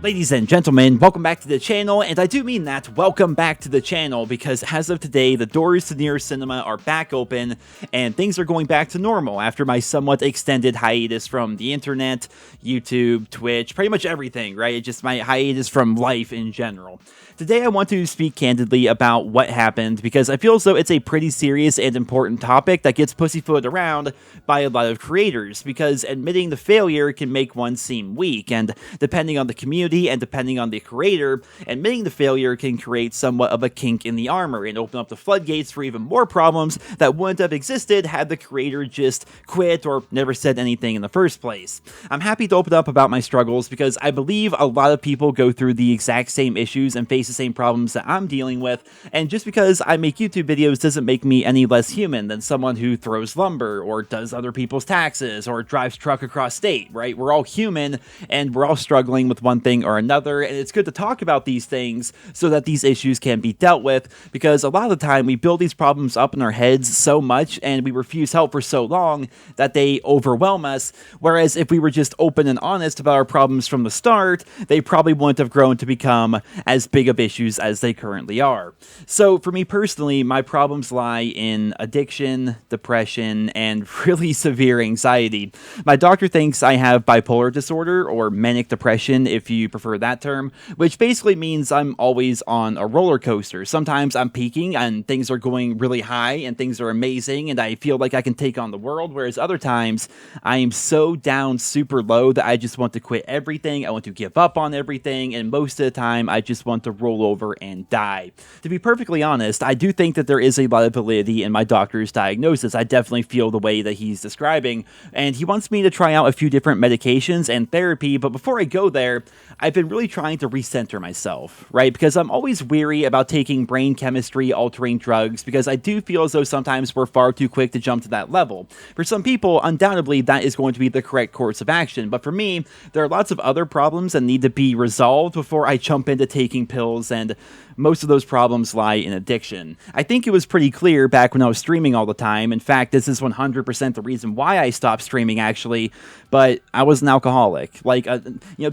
Ladies and gentlemen, welcome back to the channel, and I do mean that, welcome back to the channel, because as of today, the doors to NerosCinema are back open, and things are going back to normal after my somewhat extended hiatus from the internet, YouTube, Twitch, pretty much everything, right? It's just my hiatus from life in general. Today I want to speak candidly about what happened, because I feel as though it's a pretty serious and important topic that gets pussyfooted around by a lot of creators, because admitting the failure can make one seem weak, and depending on the community and depending on the creator, admitting the failure can create somewhat of a kink in the armor and open up the floodgates for even more problems that wouldn't have existed had the creator just quit or never said anything in the first place. I'm happy to open up about my struggles because I believe a lot of people go through the exact same issues and face the same problems that I'm dealing with, and just because I make YouTube videos doesn't make me any less human than someone who throws lumber or does other people's taxes or drives truck across state, right? We're all human and we're all struggling with one thing or another, and it's good to talk about these things so that these issues can be dealt with, because a lot of the time we build these problems up in our heads so much and we refuse help for so long that they overwhelm us, whereas if we were just open and honest about our problems from the start, they probably wouldn't have grown to become as big of issues as they currently are. So for me personally, my problems lie in addiction, depression, and really severe anxiety. My doctor thinks I have bipolar disorder, or manic depression if you prefer that term, which basically means I'm always on a roller coaster. Sometimes I'm peaking and things are going really high and things are amazing and I feel like I can take on the world, whereas other times I am so down super low that I just want to quit everything, I want to give up on everything, and most of the time I just want to roll over and die. To be perfectly honest, I do think that there is a lot of validity in my doctor's diagnosis. I definitely feel the way that he's describing, and he wants me to try out a few different medications and therapy, but before I go there, I've been really trying to recenter myself, right? Because I'm always weary about taking brain chemistry altering drugs, because I do feel as though sometimes we're far too quick to jump to that level. For some people, undoubtedly, that is going to be the correct course of action, but for me, there are lots of other problems that need to be resolved before I jump into taking pills, and most of those problems lie in addiction. I think it was pretty clear back when I was streaming all the time. In fact, this is 100% the reason why I stopped streaming, actually, but I was an alcoholic. Like,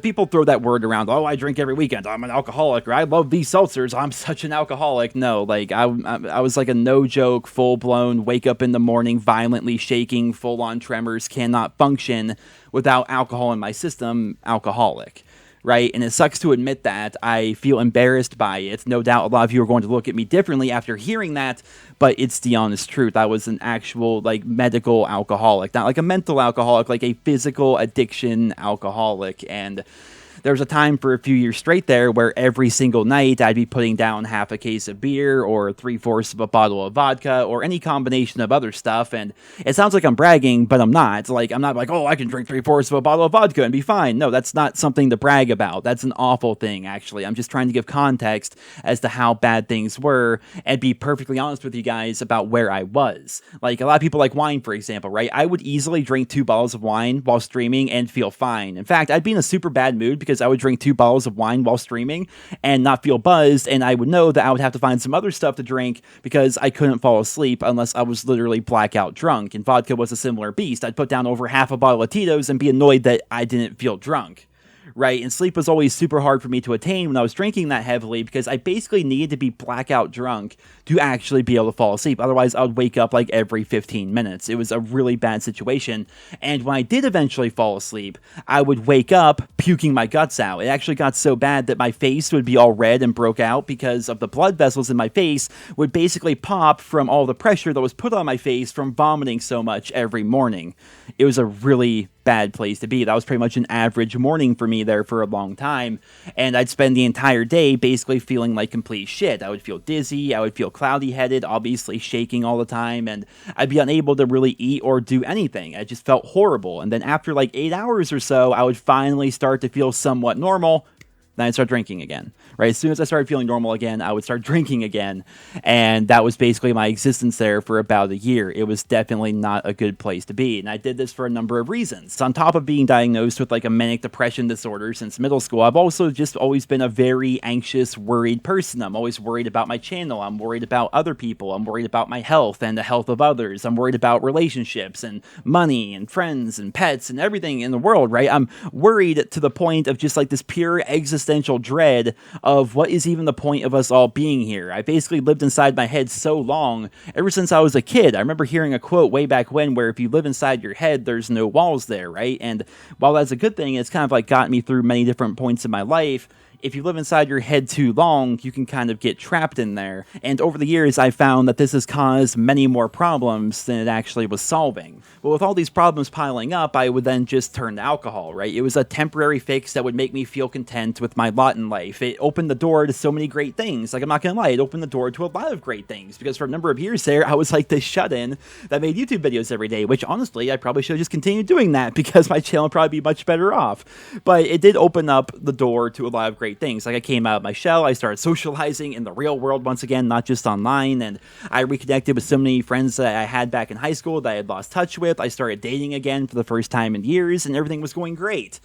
people throw that word around, oh, I drink every weekend, I'm an alcoholic, or I love these seltzers, I'm such an alcoholic. No, like, I was like a no-joke, full-blown, wake up in the morning, violently shaking, full-on tremors, cannot function without alcohol in my system, alcoholic. Right? And it sucks to admit that. I feel embarrassed by it. No doubt a lot of you are going to look at me differently after hearing that, but it's the honest truth. I was an actual, like, medical alcoholic. Not like a mental alcoholic, like a physical addiction alcoholic. And there was a time for a few years straight there where every single night I'd be putting down half a case of beer or 3/4 of a bottle of vodka or any combination of other stuff, and it sounds like I'm bragging, but I'm not. Like, I'm not like, oh, I can drink 3/4 of a bottle of vodka and be fine. No, that's not something to brag about. That's an awful thing, actually. I'm just trying to give context as to how bad things were and be perfectly honest with you guys about where I was. Like, a lot of people like wine, for example, right? I would easily drink 2 bottles of wine while streaming and feel fine. In fact, I'd be in a super bad mood because I would drink 2 bottles of wine while streaming and not feel buzzed, and I would know that I would have to find some other stuff to drink because I couldn't fall asleep unless I was literally blackout drunk, and vodka was a similar beast. I'd put down over half a bottle of Tito's and be annoyed that I didn't feel drunk. Right, and sleep was always super hard for me to attain when I was drinking that heavily, because I basically needed to be blackout drunk to actually be able to fall asleep. Otherwise, I would wake up like every 15 minutes. It was a really bad situation, and when I did eventually fall asleep, I would wake up puking my guts out. It actually got so bad that my face would be all red and broke out because of the blood vessels in my face would basically pop from all the pressure that was put on my face from vomiting so much every morning. It was a really bad place to be. That was pretty much an average morning for me there for a long time, and I'd spend the entire day basically feeling like complete shit. I would feel dizzy, I would feel cloudy-headed, obviously shaking all the time, and I'd be unable to really eat or do anything. I just felt horrible, and then after like 8 hours or so, I would finally start to feel somewhat normal, Then I'd start drinking again, right? As soon as I started feeling normal again, I would start drinking again. And that was basically my existence there for about a year. It was definitely not a good place to be. And I did this for a number of reasons. So on top of being diagnosed with like a manic depression disorder since middle school, I've also just always been a very anxious, worried person. I'm always worried about my channel. I'm worried about other people. I'm worried about my health and the health of others. I'm worried about relationships and money and friends and pets and everything in the world, right? I'm worried to the point of just like this pure existential dread of what is even the point of us all being here. I basically lived inside my head so long, ever since I was a kid. I remember hearing a quote way back when where if you live inside your head, there's no walls there, right? And while that's a good thing, it's kind of like gotten me through many different points in my life. If you live inside your head too long, you can kind of get trapped in there. And over the years, I found that this has caused many more problems than it actually was solving. But with all these problems piling up, I would then just turn to alcohol, right? It was a temporary fix that would make me feel content with my lot in life. It opened the door to so many great things. Like, I'm not gonna lie, it opened the door to a lot of great things. Because for a number of years there, I was like this shut-in that made YouTube videos every day, which honestly, I probably should have just continued doing that because my channel would probably be much better off. But it did open up the door to a lot of great things. Like, I came out of my shell, I started socializing in the real world once again, not just online, and I reconnected with so many friends that I had back in high school that I had lost touch with. I started dating again for the first time in years, and everything was going great.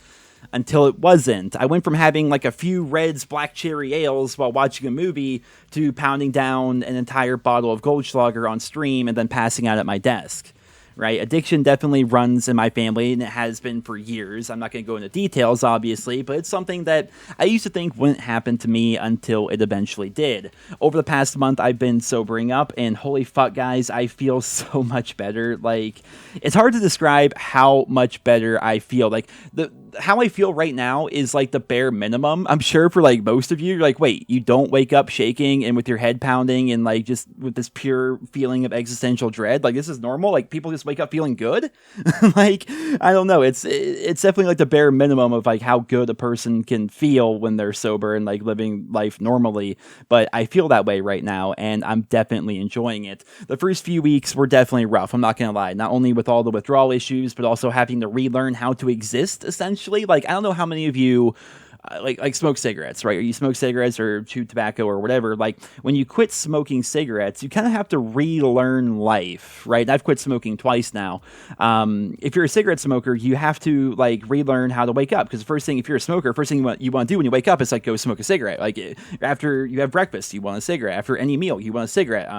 Until it wasn't. I went from having like a few Reds Black Cherry Ales while watching a movie to pounding down an entire bottle of Goldschlager on stream and then passing out at my desk. Right? Addiction definitely runs in my family, and it has been for years. I'm not going to go into details, obviously, but it's something that I used to think wouldn't happen to me until it eventually did. Over the past month, I've been sobering up, and holy fuck, guys, I feel so much better. Like, it's hard to describe how much better I feel. Like, how I feel right now is like the bare minimum. I'm sure for like most of you, you're like, wait, you don't wake up shaking and with your head pounding and like just with this pure feeling of existential dread? Like, this is normal? Like, people just wake up feeling good? Like, I don't know. It's definitely like the bare minimum of like how good a person can feel when they're sober and like living life normally. But I feel that way right now, and I'm definitely enjoying it. The first few weeks were definitely rough. I'm not gonna lie. Not only with all the withdrawal issues, but also having to relearn how to exist, essentially. Like, I don't know how many of you like smoke cigarettes, right? Or you smoke cigarettes or chew tobacco or whatever. Like, when you quit smoking cigarettes, you kind of have to relearn life, right? And I've quit smoking twice now. If you're a cigarette smoker, you have to like relearn how to wake up, because the first thing, if you're a smoker, first thing you want to do when you wake up is like go smoke a cigarette. Like, after you have breakfast, you want a cigarette. After any meal, you want a cigarette.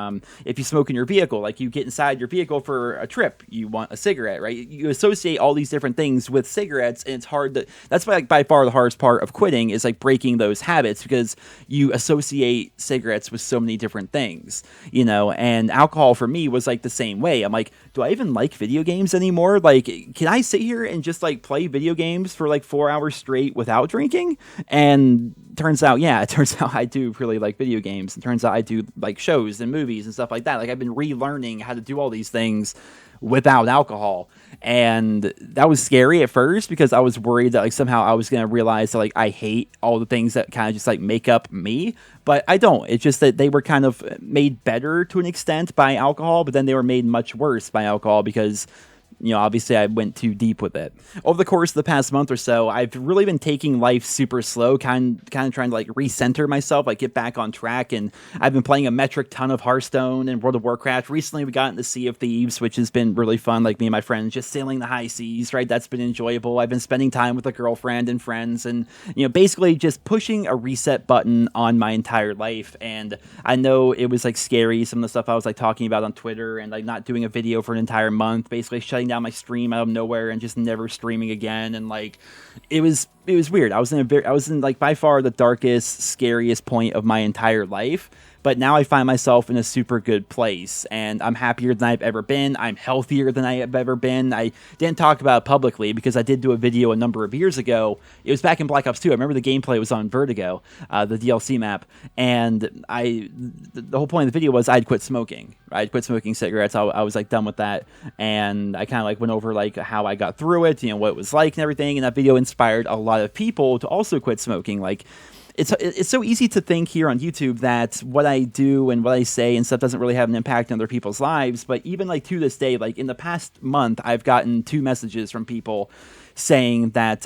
If you smoke in your vehicle, like you get inside your vehicle for a trip, you want a cigarette, right? You associate all these different things with cigarettes, and it's hard to. That's like by far the hardest part of quitting, is like breaking those habits, because you associate cigarettes with so many different things, you know. And alcohol for me was like the same way. I'm like, do I even like video games anymore? Like, can I sit here and just like play video games for like 4 hours straight without drinking? And turns out I do really like video games. And turns out I do like shows and movies and stuff like that. Like, I've been relearning how to do all these things without alcohol. And that was scary at first, because I was worried that like somehow I was going to realize that like I hate all the things that kind of just like make up me. But I don't. It's just that they were kind of made better to an extent by alcohol, but then they were made much worse by alcohol because, you know, obviously I went too deep with it. Over the course of the past month or so, I've really been taking life super slow, kind of trying to like recenter myself, like get back on track. And I've been playing a metric ton of Hearthstone and World of Warcraft. Recently, we got into Sea of Thieves, which has been really fun. Like, me and my friends just sailing the high seas, right? That's been enjoyable. I've been spending time with a girlfriend and friends, and, you know, basically just pushing a reset button on my entire life. And I know it was like scary, some of the stuff I was like talking about on Twitter, and like not doing a video for an entire month, basically shutting down my stream out of nowhere and just never streaming again. And like, it was weird. I was in like by far the darkest, scariest point of my entire life. But now I find myself in a super good place, and I'm happier than I've ever been. I'm healthier than I have ever been. I didn't talk about it publicly because I did do a video a number of years ago. It was back in Black Ops 2. I remember the gameplay was on Vertigo, the DLC map, and the whole point of the video was I'd quit smoking. I'd quit smoking cigarettes. I was like done with that, and I kind of like went over like how I got through it, you know, what it was like and everything. And that video inspired a lot of people to also quit smoking. Like, it's so easy to think here on YouTube that what I do and what I say and stuff doesn't really have an impact on other people's lives. But even like to this day, like in the past month, I've gotten 2 messages from people saying that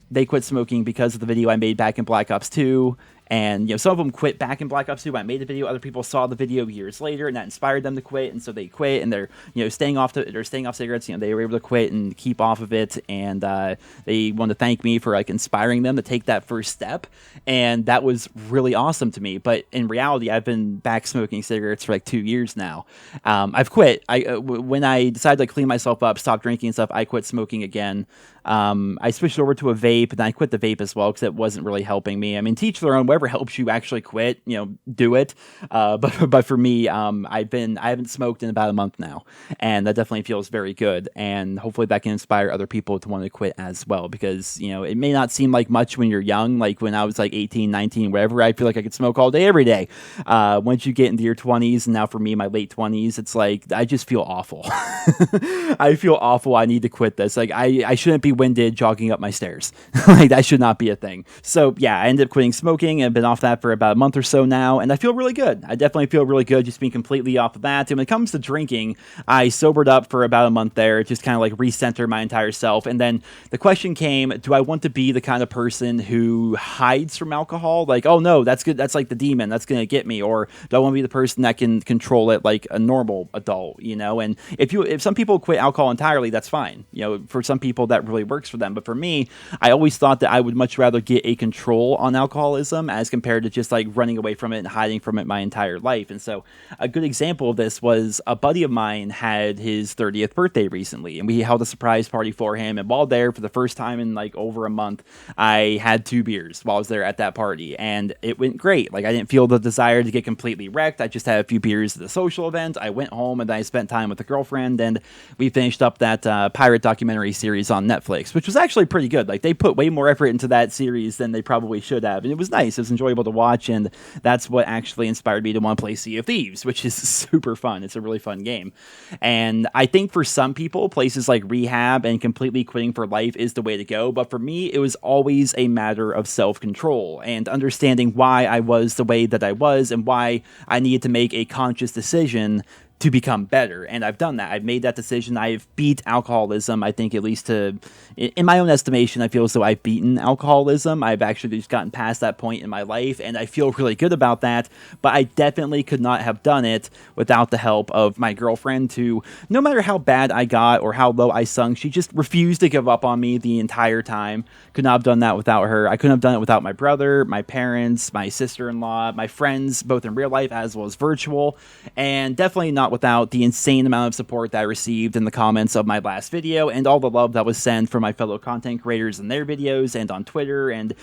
they quit smoking because of the video I made back in Black Ops 2. And, some of them quit back in Black Ops 2 when I made the video. Other people saw the video years later, and that inspired them to quit. And so they quit, and they're, staying off cigarettes. They were able to quit and keep off of it. And they wanted to thank me for, inspiring them to take that first step. And that was really awesome to me. But in reality, I've been back smoking cigarettes for 2 years now. I've quit. When I decided to clean myself up, stop drinking and stuff, I quit smoking again. I switched over to a vape, and I quit the vape as well because it wasn't really helping me. I mean, teach their own. Whatever helps you actually quit, do it. But for me, I haven't smoked in about a month now, and that definitely feels very good. And hopefully that can inspire other people to want to quit as well, because it may not seem like much when you're young. Like when I was 18, 19, whatever, I feel like I could smoke all day, every day. Once you get into your 20s, and now for me, my late 20s, it's like I just feel awful. I feel awful. I need to quit this. I shouldn't be winded jogging up my stairs. That should not be a thing. So yeah, I ended up quitting smoking and been off that for about a month or so now, and I feel really good. I definitely feel really good just being completely off of that. And when it comes to drinking, I sobered up for about a month there, just kind of recenter my entire self. And then the question came, do I want to be the kind of person who hides from alcohol? Oh no, that's good. That's the demon that's going to get me. Or do I want to be the person that can control it like a normal adult, And if some people quit alcohol entirely, that's fine. For some people that really works for them. But for me, I always thought that I would much rather get a control on alcoholism as compared to just running away from it and hiding from it my entire life. And so a good example of this was a buddy of mine had his 30th birthday recently, and we held a surprise party for him. And while there, for the first time in over a month, I had 2 beers while I was there at that party, and it went great. I didn't feel the desire to get completely wrecked. I just had a few beers at the social event. I went home and I spent time with a girlfriend, and we finished up that pirate documentary series on Netflix, which was actually pretty good. They put way more effort into that series than they probably should have, and it was nice. It was enjoyable to watch, and that's what actually inspired me to want to play Sea of Thieves, which is super fun. It's a really fun game. And I think for some people, places like rehab and completely quitting for life is the way to go. But for me, it was always a matter of self-control and understanding why I was the way that I was and why I needed to make a conscious decision to become better. And I've done that. I've made that decision. I've beat alcoholism. I think, at least in my own estimation, I feel as though I've beaten alcoholism. I've actually just gotten past that point in my life, and I feel really good about that. But I definitely could not have done it without the help of my girlfriend, who, no matter how bad I got or how low I sunk, she just refused to give up on me the entire time. Could not have done that without her. I couldn't have done it without my brother, my parents, my sister-in-law, my friends, both in real life as well as virtual, and definitely not without the insane amount of support that I received in the comments of my last video, and all the love that was sent from my fellow content creators in their videos and on Twitter, and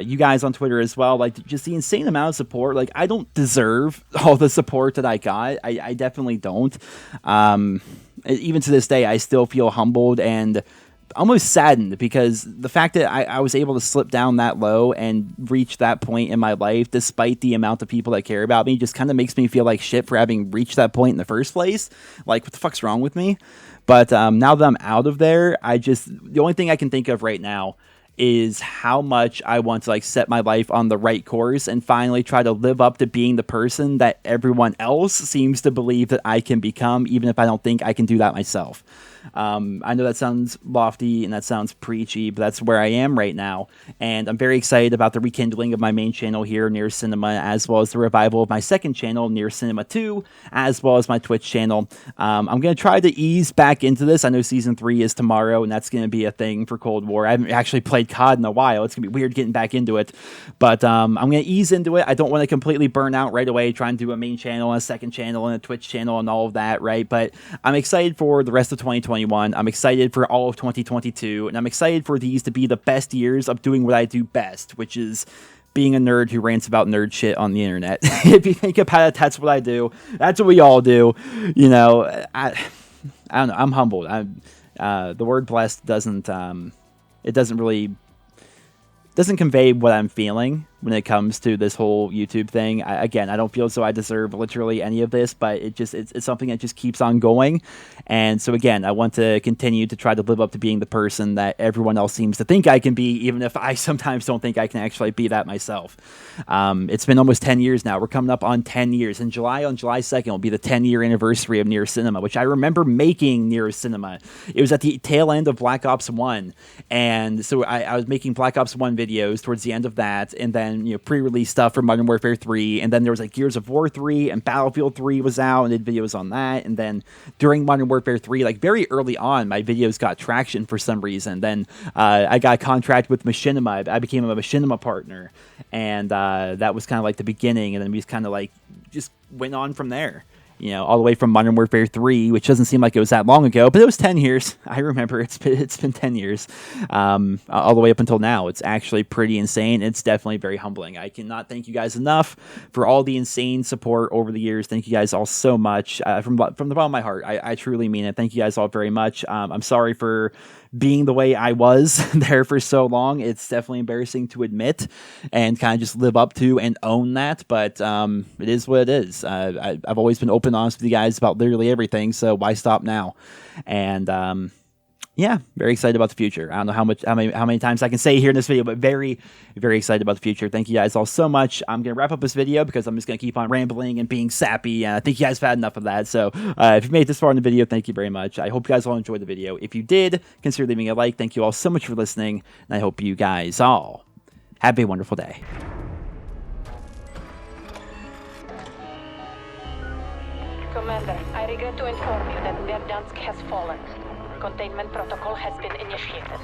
you guys on Twitter as well. Just the insane amount of support. I don't deserve all the support that I got. I definitely don't. Even to this day, I still feel humbled and almost saddened, because the fact that I was able to slip down that low and reach that point in my life, despite the amount of people that care about me, just kind of makes me feel like shit for having reached that point in the first place. What the fuck's wrong with me? But now that I'm out of there, the only thing I can think of right now is how much I want to set my life on the right course and finally try to live up to being the person that everyone else seems to believe that I can become, even if I don't think I can do that myself. I know that sounds lofty and that sounds preachy, but that's where I am right now. And I'm very excited about the rekindling of my main channel here, NerosCinema, as well as the revival of my second channel, NerosCinema 2, as well as my Twitch channel. I'm going to try to ease back into this. I know Season 3 is tomorrow, and that's going to be a thing for Cold War. I haven't actually played COD in a while. It's going to be weird getting back into it. But I'm going to ease into it. I don't want to completely burn out right away, trying to do a main channel, and a second channel, and a Twitch channel, and all of that, right? But I'm excited for the rest of 2021. I'm excited for all of 2022, and I'm excited for these to be the best years of doing what I do best, which is being a nerd who rants about nerd shit on the internet. If you think about it, that's what I do. That's what we all do. You know, I don't know. I'm humbled. The word blessed doesn't convey what I'm feeling. when it comes to this whole YouTube thing. Again, I don't feel as though I deserve literally any of this, but it's something that just keeps on going. And so again, I want to continue to try to live up to being the person that everyone else seems to think I can be, even if I sometimes don't think I can actually be that myself. It's been almost 10 years now. We're coming up on 10 years. In July, on July 2nd, will be the 10-year anniversary of NerosCinema, which I remember making NerosCinema. It was at the tail end of Black Ops 1. And so I was making Black Ops 1 videos towards the end of that, and then, you know, pre-release stuff for Modern Warfare 3, and then there was like Gears of War 3, and Battlefield 3 was out, and did videos on that, and then during Modern Warfare 3, like very early on, my videos got traction for some reason. Then I got a contract with Machinima. I became a Machinima partner, and that was kind of like the beginning, and then we just kind of like just went on from there. You know, all the way from Modern Warfare 3, which doesn't seem like it was that long ago, but it was 10 years. I remember it's been 10 years, all the way up until now. It's actually pretty insane. It's definitely very humbling. I cannot thank you guys enough for all the insane support over the years. Thank you guys all so much. From the bottom of my heart, I truly mean it. Thank you guys all very much. I'm sorry for being the way I was there for so long. It's definitely embarrassing to admit and kind of just live up to and own that, but it is what it is. I've always been open and honest with you guys about literally everything, so why stop now? And yeah, very excited about the future. I don't know how many times I can say here in this video, but very, very excited about the future. Thank you guys all so much. I'm going to wrap up this video because I'm just going to keep on rambling and being sappy, and I think you guys have had enough of that. So if you made it this far in the video, thank you very much. I hope you guys all enjoyed the video. If you did, consider leaving a like. Thank you all so much for listening, and I hope you guys all have a wonderful day. Commander, I regret to inform you that Verdansk has fallen. Containment protocol has been initiated.